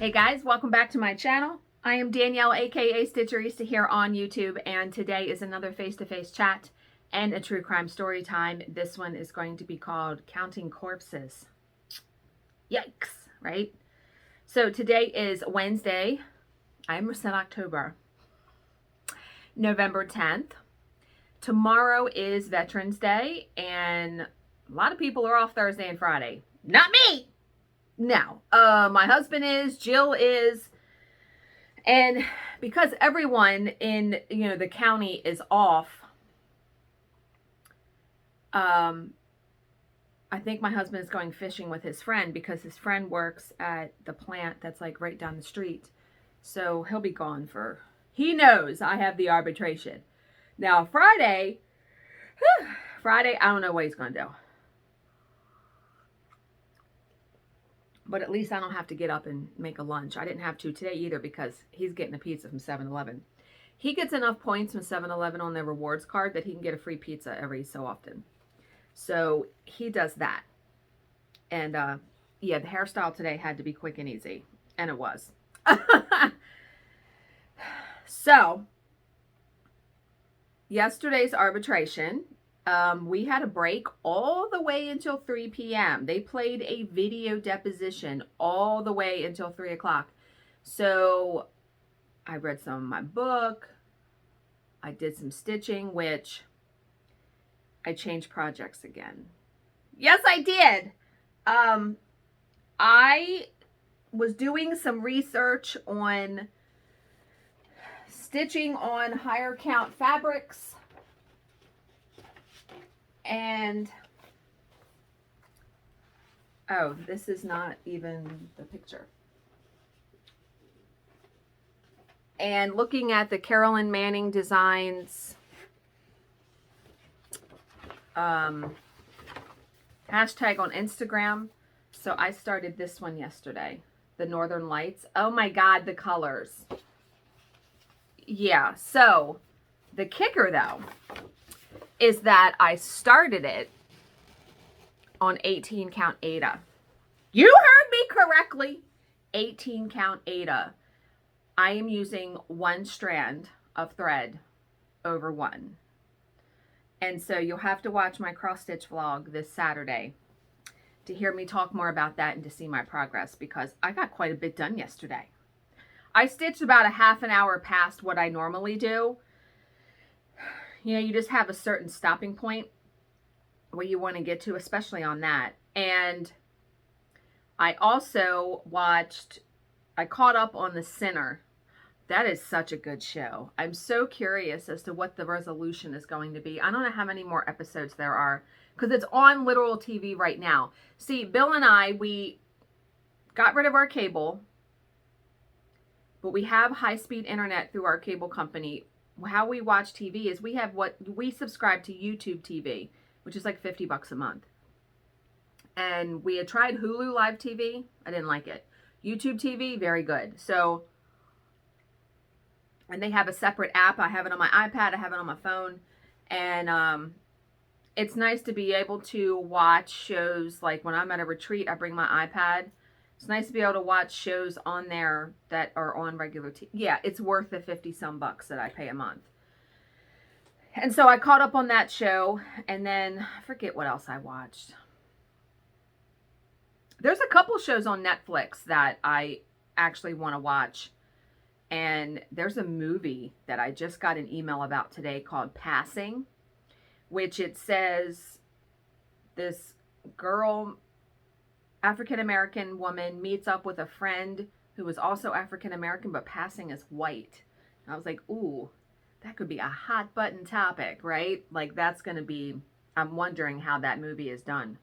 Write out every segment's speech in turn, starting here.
Hey guys, welcome back to my channel. I am Danielle, aka Stitcherista, here on YouTube, and today is another face-to-face chat and a true crime story time. This one is going to be called Counting Corpses. Yikes, right? So today is Wednesday. I almost said October. November 10th. Tomorrow is Veterans Day, and a lot of people are off Thursday and Friday. Not me! No, my husband is, Jill is, and because everyone in, the county is off, I think my husband is going fishing with his friend because his friend works at the plant that's like right down the street. So he'll be gone he knows I have the arbitration. Now Friday, I don't know what he's going to do. But at least I don't have to get up and make a lunch. I didn't have to today either because he's getting a pizza from 7-Eleven. He gets enough points from 7-Eleven on their rewards card that he can get a free pizza every so often. So he does that. And yeah, the hairstyle today had to be quick and easy. And it was. So, yesterday's arbitration. We had a break all the way until 3 p.m. They played a video deposition all the way until 3 o'clock. So I read some of my book. I did some stitching, which I changed projects again. Yes, I did. I was doing some research on stitching on higher count fabrics. And, oh, this is not even the picture. And looking at the Carolyn Manning Designs hashtag on Instagram. So I started this one yesterday, the Northern Lights. Oh my God, the colors. Yeah, so the kicker though is that I started it on 18 count aida. You heard me correctly. 18 count aida. I am using one strand of thread over one. And so you'll have to watch my cross stitch vlog this Saturday to hear me talk more about that and to see my progress, because I got quite a bit done yesterday. I stitched about a half an hour past what I normally do. You just have a certain stopping point where you want to get to, especially on that. And I also I caught up on The Sinner. That is such a good show. I'm so curious as to what the resolution is going to be. I don't know how many more episodes there are because it's on literal TV right now. See, Bill and I, we got rid of our cable, but we have high-speed internet through our cable company. How we watch TV is we subscribe to YouTube TV, which is like $50 a month. And we had tried Hulu Live TV. I didn't like it. YouTube TV, very good. So, and they have a separate app. I have it on my iPad. I have it on my phone. And it's nice to be able to watch shows. Like when I'm at a retreat, I bring my iPad. It's nice to be able to watch shows on there that are on regular TV. Yeah, it's worth the 50-some bucks that I pay a month. And so I caught up on that show, and then I forget what else I watched. There's a couple shows on Netflix that I actually want to watch. And there's a movie that I just got an email about today called Passing, which it says this girl, African-American woman, meets up with a friend who was also African-American but passing as white. And I was like, ooh, that could be a hot button topic, right? Like that's going to be, I'm wondering how that movie is done.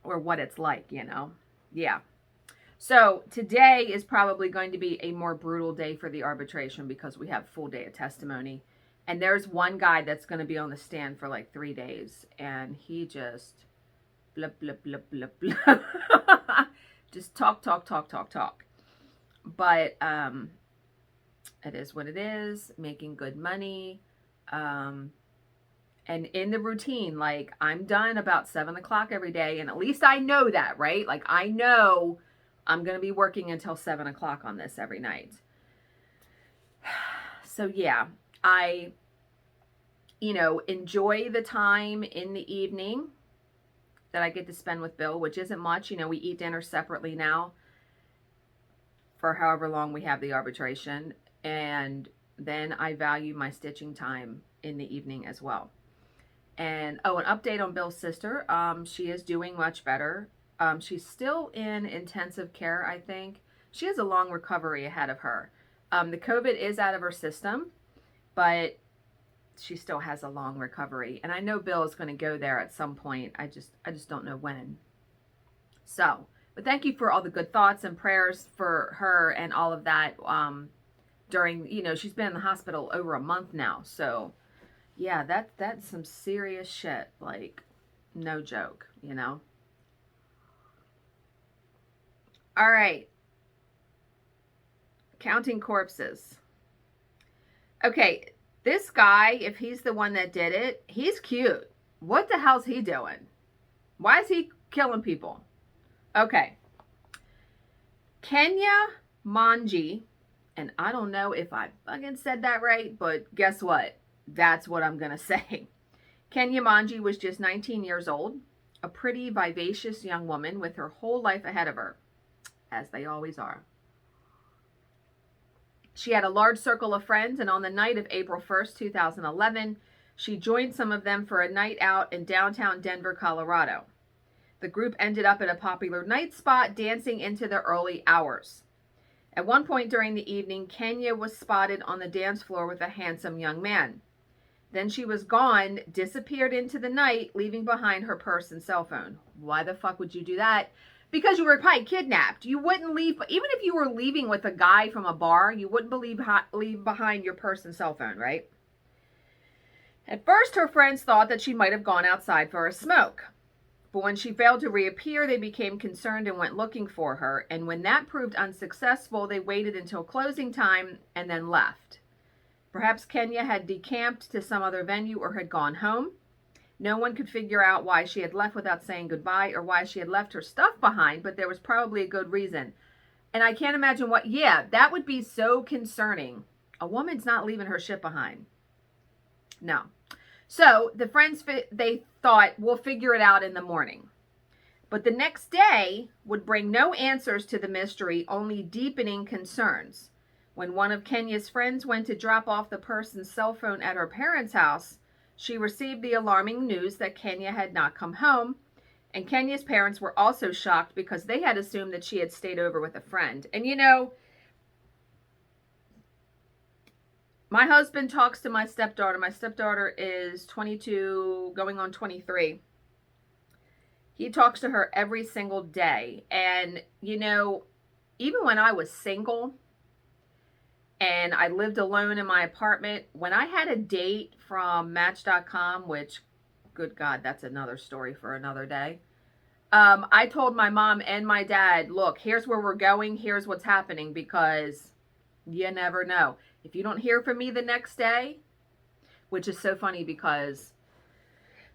Or what it's like, Yeah. So today is probably going to be a more brutal day for the arbitration because we have full day of testimony. And there's one guy that's going to be on the stand for like 3 days. And he just blah, blah, blah, blah, blah. Just talk. But it is what it is. Making good money. And in the routine, like I'm done about 7 o'clock every day. And at least I know that, right? Like I know, I'm going to be working until 7 o'clock on this every night. So yeah, I, enjoy the time in the evening that I get to spend with Bill, which isn't much. We eat dinner separately now for however long we have the arbitration. And then I value my stitching time in the evening as well. And, an update on Bill's sister. She is doing much better. She's still in intensive care, I think. She has a long recovery ahead of her. The COVID is out of her system, but she still has a long recovery. And I know Bill is going to go there at some point. I just don't know when. So, but thank you for all the good thoughts and prayers for her and all of that. During, she's been in the hospital over a month now. So, yeah, that's some serious shit. Like, no joke, All right. Counting corpses. Okay, this guy, if he's the one that did it, he's cute. What the hell's he doing? Why is he killing people? Okay. Kenya Manji, and I don't know if I fucking said that right, but guess what? That's what I'm going to say. Kenya Manji was just 19 years old, a pretty vivacious young woman with her whole life ahead of her, as they always are. She had a large circle of friends, and on the night of April 1st, 2011, she joined some of them for a night out in downtown Denver, Colorado. The group ended up at a popular night spot, dancing into the early hours. At one point during the evening, Kenya was spotted on the dance floor with a handsome young man. Then she was gone, disappeared into the night, leaving behind her purse and cell phone. Why the fuck would you do that? Because you were probably kidnapped. You wouldn't leave, even if you were leaving with a guy from a bar, you wouldn't leave behind your purse and cell phone, right? At first, her friends thought that she might have gone outside for a smoke. But when she failed to reappear, they became concerned and went looking for her. And when that proved unsuccessful, they waited until closing time and then left. Perhaps Kenya had decamped to some other venue or had gone home. No one could figure out why she had left without saying goodbye or why she had left her stuff behind, but there was probably a good reason. And I can't imagine that would be so concerning. A woman's not leaving her shit behind. No. So the friends, they thought, we'll figure it out in the morning. But the next day would bring no answers to the mystery, only deepening concerns. When one of Kenya's friends went to drop off the purse and cell phone at her parents' house, she received the alarming news that Kenya had not come home, and Kenya's parents were also shocked because they had assumed that she had stayed over with a friend. And my husband talks to my stepdaughter. My stepdaughter is 22, going on 23. He talks to her every single day. And, even when I was single and I lived alone in my apartment, when I had a date from Match.com, which, good God, that's another story for another day. I told my mom and my dad, look, here's where we're going. Here's what's happening, because you never know. If you don't hear from me the next day, which is so funny because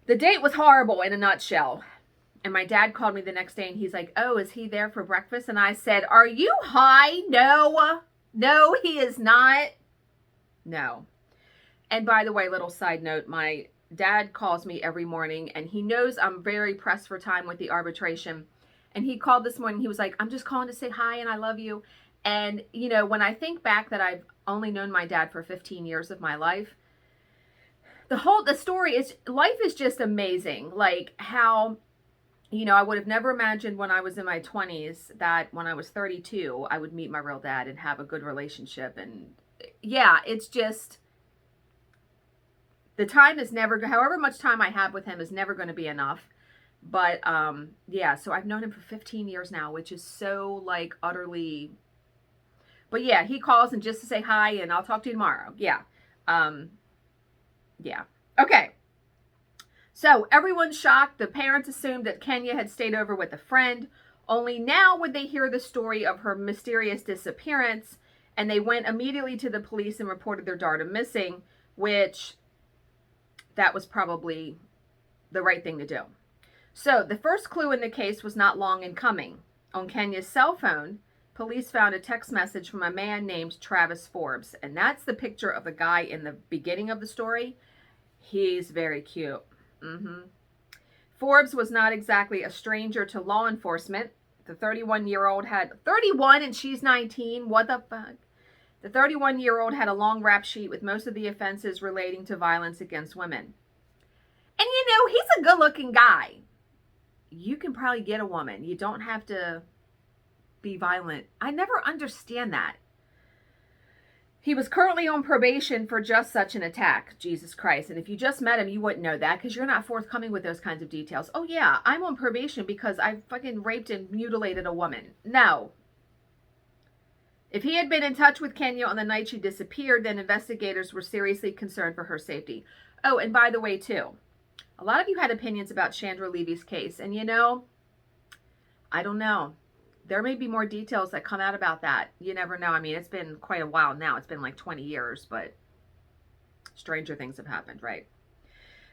the date was horrible in a nutshell. And my dad called me the next day and he's like, oh, is he there for breakfast? And I said, are you high? No, he is not. No. And by the way, little side note, my dad calls me every morning and he knows I'm very pressed for time with the arbitration. And he called this morning. He was like, I'm just calling to say hi and I love you. And, when I think back that I've only known my dad for 15 years of my life, the story is, life is just amazing. Like how, I would have never imagined when I was in my 20s that when I was 32, I would meet my real dad and have a good relationship. And yeah, it's just, the time is never, however much time I have with him is never going to be enough. But, yeah, so I've known him for 15 years now, which is so utterly, but yeah, he calls and just to say hi and I'll talk to you tomorrow. Yeah. Yeah. Okay. So everyone's shocked. The parents assumed that Kenya had stayed over with a friend. Only now would they hear the story of her mysterious disappearance, and they went immediately to the police and reported their daughter missing, which that was probably the right thing to do. So the first clue in the case was not long in coming. On Kenya's cell phone, police found a text message from a man named Travis Forbes, and that's the picture of the guy in the beginning of the story. He's very cute. Forbes was not exactly a stranger to law enforcement. The 31-year-old had 31 and she's 19. What the fuck? The 31-year-old had a long rap sheet with most of the offenses relating to violence against women. And you know, he's a good-looking guy. You can probably get a woman. You don't have to be violent. I never understand that. He was currently on probation for just such an attack. Jesus Christ. And if you just met him, you wouldn't know that because you're not forthcoming with those kinds of details. Oh yeah, I'm on probation because I fucking raped and mutilated a woman. No. If he had been in touch with Kenya on the night she disappeared, then investigators were seriously concerned for her safety. Oh, and by the way, too, a lot of you had opinions about Chandra Levy's case. And you know, I don't know. There may be more details that come out about that. You never know. I mean, it's been quite a while now. It's been like 20 years, but stranger things have happened, right?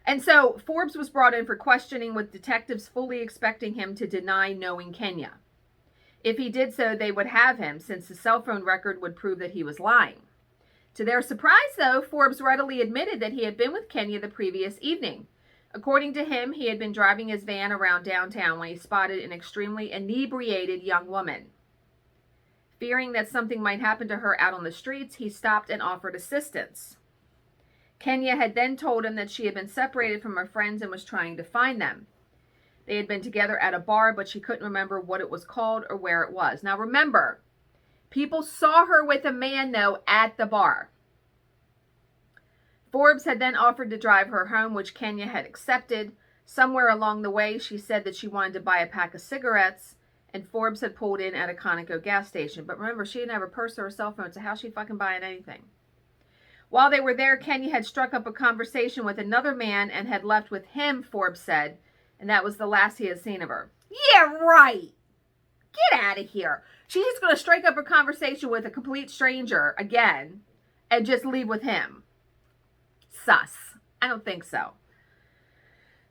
And so Forbes was brought in for questioning with detectives fully expecting him to deny knowing Kenya. If he did so, they would have him since the cell phone record would prove that he was lying. To their surprise, though, Forbes readily admitted that he had been with Kenya the previous evening. According to him, he had been driving his van around downtown when he spotted an extremely inebriated young woman. Fearing that something might happen to her out on the streets, he stopped and offered assistance. Kenya had then told him that she had been separated from her friends and was trying to find them. They had been together at a bar, but she couldn't remember what it was called or where it was. Now remember, people saw her with a man, though, at the bar. Forbes had then offered to drive her home, which Kenya had accepted. Somewhere along the way, she said that she wanted to buy a pack of cigarettes, and Forbes had pulled in at a Conoco gas station. But remember, she didn't have a purse or a cell phone, so how's she fucking buying anything? While they were there, Kenya had struck up a conversation with another man and had left with him, Forbes said, and that was the last he had seen of her. Yeah, right. Get out of here. She's just going to strike up a conversation with a complete stranger again and just leave with him. Sus. I don't think so.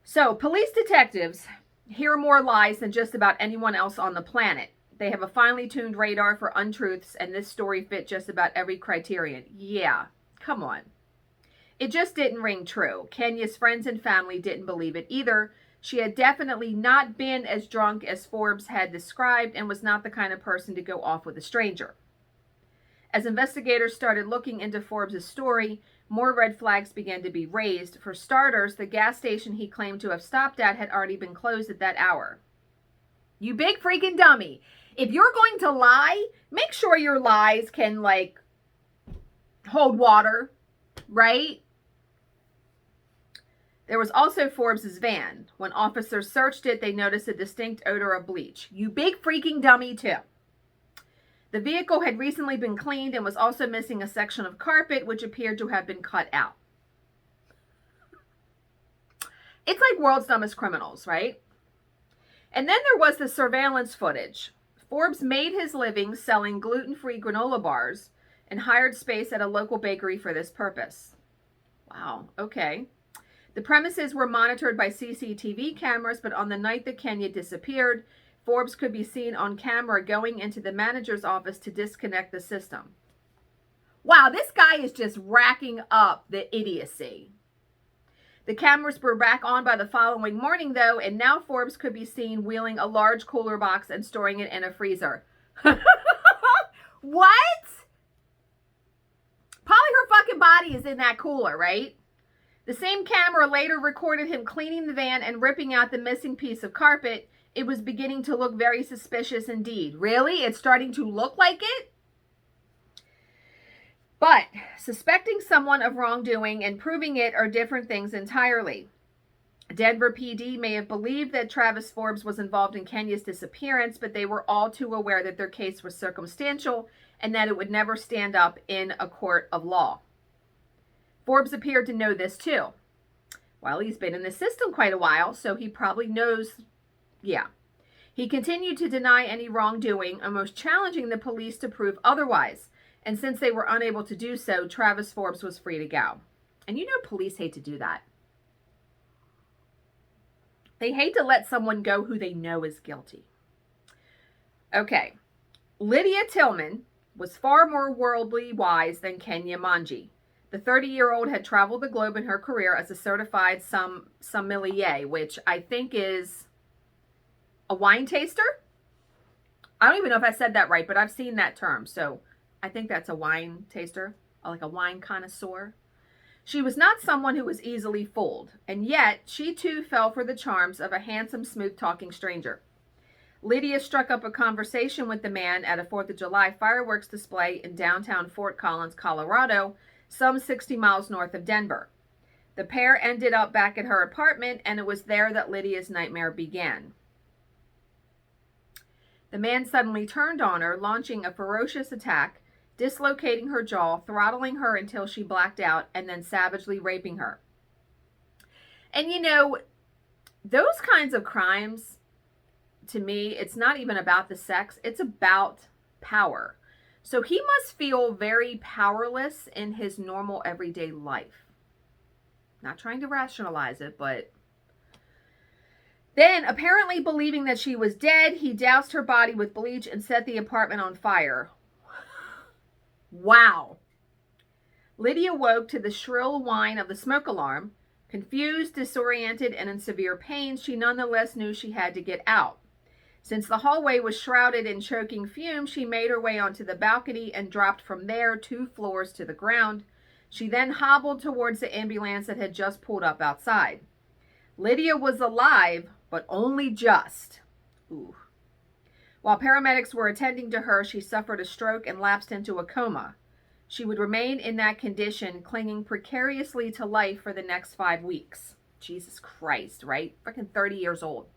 So, police detectives hear more lies than just about anyone else on the planet. They have a finely tuned radar for untruths, and this story fit just about every criterion. Yeah, come on. It just didn't ring true. Kenya's friends and family didn't believe it either. She had definitely not been as drunk as Forbes had described and was not the kind of person to go off with a stranger. As investigators started looking into Forbes' story, more red flags began to be raised. For starters, the gas station he claimed to have stopped at had already been closed at that hour. You big freaking dummy. If you're going to lie, make sure your lies can, like, hold water, right? There was also Forbes' van. When officers searched it, they noticed a distinct odor of bleach. You big freaking dummy, too. The vehicle had recently been cleaned and was also missing a section of carpet, which appeared to have been cut out. It's like World's Dumbest Criminals, right? And then there was the surveillance footage. Forbes made his living selling gluten-free granola bars and hired space at a local bakery for this purpose. Wow, okay. The premises were monitored by CCTV cameras, but on the night that Kenya disappeared, Forbes could be seen on camera going into the manager's office to disconnect the system. Wow, this guy is just racking up the idiocy. The cameras were back on by the following morning, though, and now Forbes could be seen wheeling a large cooler box and storing it in a freezer. What? Probably her fucking body is in that cooler, right? The same camera later recorded him cleaning the van and ripping out the missing piece of carpet. It was beginning to look very suspicious indeed. Really? It's starting to look like it? But suspecting someone of wrongdoing and proving it are different things entirely. Denver PD may have believed that Travis Forbes was involved in Kenya's disappearance, but they were all too aware that their case was circumstantial and that it would never stand up in a court of law. Forbes appeared to know this too. Well, he's been in the system quite a while, so he probably knows. Yeah. He continued to deny any wrongdoing, almost challenging the police to prove otherwise. And since they were unable to do so, Travis Forbes was free to go. And you know police hate to do that. They hate to let someone go who they know is guilty. Okay. Lydia Tillman was far more worldly wise than Kenya Manji. The 30-year-old had traveled the globe in her career as a certified sommelier, which I think is a wine taster. I don't even know if I said that right, but I've seen that term. So I think that's a wine taster, like a wine connoisseur. She was not someone who was easily fooled, and yet she too fell for the charms of a handsome, smooth-talking stranger. Lydia struck up a conversation with the man at a 4th of July fireworks display in downtown Fort Collins, Colorado, some 60 miles north of Denver. The pair ended up back at her apartment, and it was there that Lydia's nightmare began. The man suddenly turned on her, launching a ferocious attack, dislocating her jaw, throttling her until she blacked out, and then savagely raping her. And you know, those kinds of crimes, to me, it's not even about the sex, it's about power. So he must feel very powerless in his normal everyday life. Not trying to rationalize it, but then, apparently believing that she was dead, he doused her body with bleach and set the apartment on fire. Wow. Lydia woke to the shrill whine of the smoke alarm. Confused, disoriented, and in severe pain, she nonetheless knew she had to get out. Since the hallway was shrouded in choking fumes, she made her way onto the balcony and dropped from there 2 floors to the ground. She then hobbled towards the ambulance that had just pulled up outside. Lydia was alive, but only just. Ooh. While paramedics were attending to her, she suffered a stroke and lapsed into a coma. She would remain in that condition, clinging precariously to life for the next 5 weeks. Jesus Christ, right? Freaking 30 years old.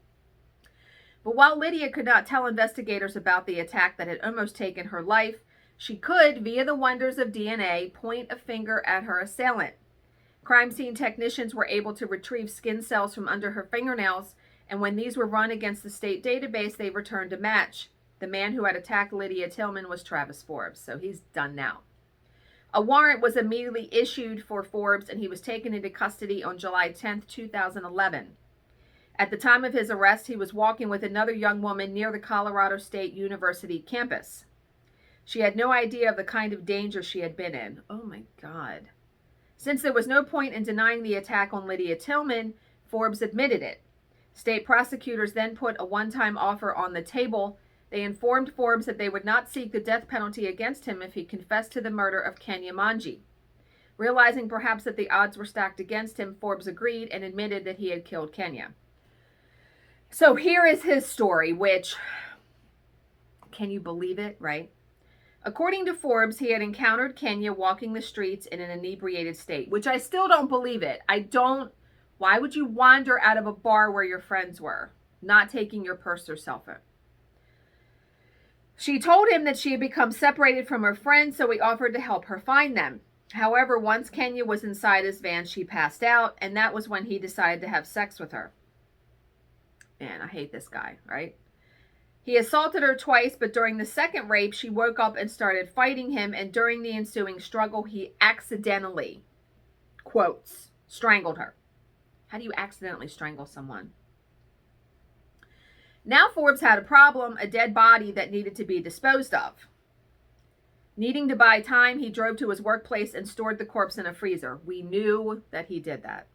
But while Lydia could not tell investigators about the attack that had almost taken her life, she could, via the wonders of DNA, point a finger at her assailant. Crime scene technicians were able to retrieve skin cells from under her fingernails, and when these were run against the state database, they returned a match. The man who had attacked Lydia Tillman was Travis Forbes, so he's done now. A warrant was immediately issued for Forbes, and he was taken into custody on July 10, 2011. At the time of his arrest, he was walking with another young woman near the Colorado State University campus. She had no idea of the kind of danger she had been in. Oh my God. Since there was no point in denying the attack on Lydia Tillman, Forbes admitted it. State prosecutors then put a one-time offer on the table. They informed Forbes that they would not seek the death penalty against him if he confessed to the murder of Kenya Manji. Realizing perhaps that the odds were stacked against him, Forbes agreed and admitted that he had killed Kenya. So here is his story, which, can you believe it, right? According to Forbes, he had encountered Kenya walking the streets in an inebriated state, which I still don't believe it. Why would you wander out of a bar where your friends were, not taking your purse or cell phone? She told him that she had become separated from her friends, so he offered to help her find them. However, once Kenya was inside his van, she passed out, and that was when he decided to have sex with her. Man, I hate this guy, right? He assaulted her twice, but during the second rape, she woke up and started fighting him, and during the ensuing struggle, he accidentally, quotes, strangled her. How do you accidentally strangle someone? Now Forbes had a problem, a dead body that needed to be disposed of. Needing to buy time, he drove to his workplace and stored the corpse in a freezer. We knew that he did that.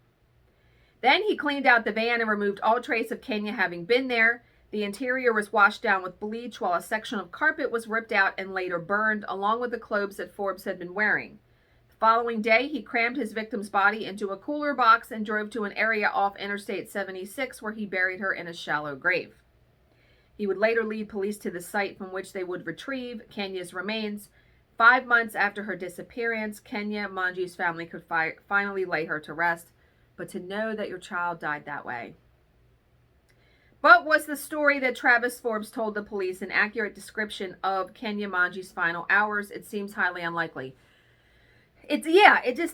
Then he cleaned out the van and removed all trace of Kenya having been there. The interior was washed down with bleach while a section of carpet was ripped out and later burned, along with the clothes that Forbes had been wearing. The following day, he crammed his victim's body into a cooler box and drove to an area off Interstate 76 where he buried her in a shallow grave. He would later lead police to the site from which they would retrieve Kenya's remains. 5 months after her disappearance, Kenya Manji's family could finally lay her to rest. But to know that your child died that way. But was the story that Travis Forbes told the police an accurate description of Kenya Manji's final hours? It seems highly unlikely.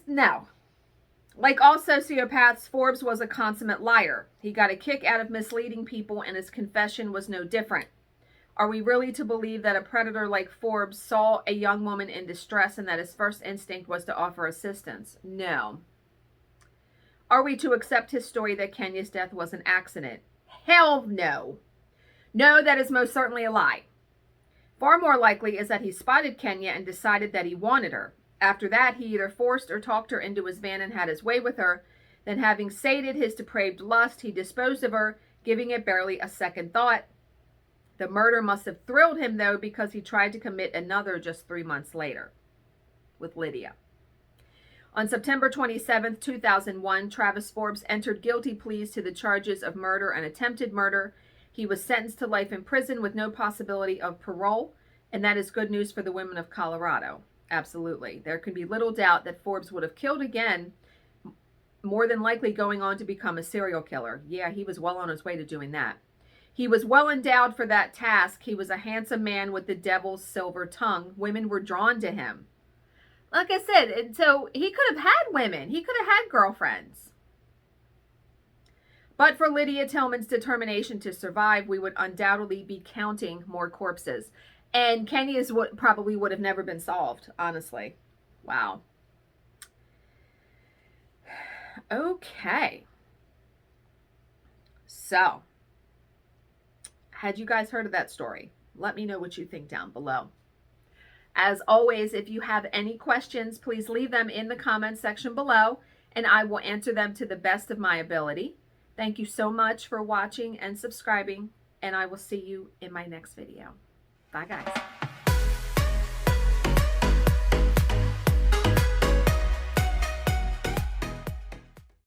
No. Like all sociopaths, Forbes was a consummate liar. He got a kick out of misleading people, and his confession was no different. Are we really to believe that a predator like Forbes saw a young woman in distress and that his first instinct was to offer assistance? No. Are we to accept his story that Kenya's death was an accident? Hell no. No, that is most certainly a lie. Far more likely is that he spotted Kenya and decided that he wanted her. After that, he either forced or talked her into his van and had his way with her. Then, having sated his depraved lust, he disposed of her, giving it barely a second thought. The murder must have thrilled him, though, because he tried to commit another just 3 months later with Lydia. On September 27, 2001, Travis Forbes entered guilty pleas to the charges of murder and attempted murder. He was sentenced to life in prison with no possibility of parole, and that is good news for the women of Colorado. Absolutely. There can be little doubt that Forbes would have killed again, more than likely going on to become a serial killer. Yeah, he was well on his way to doing that. He was well endowed for that task. He was a handsome man with the devil's silver tongue. Women were drawn to him. Like I said, so he could have had women. He could have had girlfriends. But for Lydia Tillman's determination to survive, we would undoubtedly be counting more corpses. And Kenya's probably would have never been solved, honestly. Wow. Okay. So, had you guys heard of that story? Let me know what you think down below. As always, if you have any questions, please leave them in the comments section below, and I will answer them to the best of my ability. Thank you so much for watching and subscribing, and I will see you in my next video. Bye, guys.